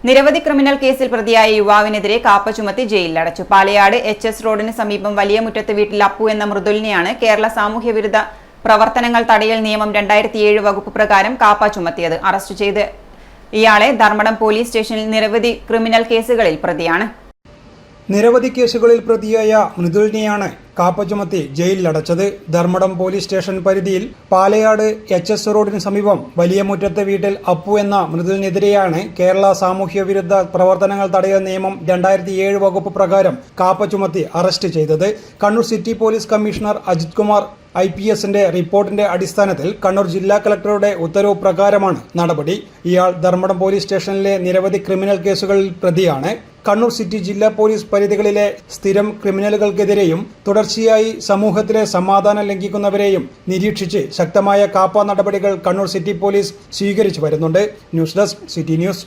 നിരവധി ക്രിമിനൽ കേസിൽ പ്രതിയായ യുവാവിനെതിരെ കാപ്പ ചുമത്തി ജയിലിലടച്ചു. പാലയാട് HS റോഡിന് സമീപം വലിയ മുറ്റത്ത് വീട്ടിൽ അപ്പു എന്ന മൃദുലിനെയാണ് കേരള സാമൂഹ്യവിരുദ്ധ പ്രവർത്തനങ്ങൾ തടയൽ നിയമം 2007 വകുപ്പ് പ്രകാരം കാപ്പ ചുമത്തിയത്. അറസ്റ്റ് ചെയ്ത് ഇയാളെ ധർമ്മടം പോലീസ് സ്റ്റേഷനിൽ നിരവധി ക്രിമിനൽ കേസുകളിൽ പ്രതിയാണ്. നിരവധി കേസുകളിൽ പ്രതിയായ മൃദുലിനെയാണ് കാപ്പ ചുമത്തി ജയിലിലടച്ചത്. ധർമ്മടം പോലീസ് സ്റ്റേഷൻ പരിധിയിൽ പാലയാട് HS റോഡിന് സമീപം വലിയ മുറ്റത്തെ വീട്ടിൽ അപ്പു എന്ന മൃദുലിനെതിരെയാണ് കേരള സാമൂഹ്യ വിരുദ്ധ പ്രവർത്തനങ്ങൾ തടയൽ നിയമം 2007 വകുപ്പ് പ്രകാരം കാപ്പ ചുമത്തി അറസ്റ്റ് ചെയ്തത്. Kannur city police commissioner Ajith Kumar IPSന്റെ റിപ്പോർട്ടിന്റെ അടിസ്ഥാനത്തിൽ കണ്ണൂർ ജില്ലാ കളക്ടറുടെ ഉത്തരവ് പ്രകാരമാണ് നടപടി. ഇയാൾ ധർമ്മടം പോലീസ് സ്റ്റേഷനിലെ നിരവധി ക്രിമിനൽ കേസുകളിൽ പ്രതിയാണ്. കണ്ണൂർ സിറ്റി ജില്ലാ പോലീസ് പരിധികളിലെ സ്ഥിരം ക്രിമിനലുകൾക്കെതിരെയും തുടർച്ചയായി സമൂഹത്തിലെ സമാധാനം ലംഘിക്കുന്നവരെയും നിരീക്ഷിച്ച് ശക്തമായ കാപ്പ നടപടികൾ കണ്ണൂർ സിറ്റി പോലീസ് സ്വീകരിച്ചു വരുന്നുണ്ട്. News desk city news.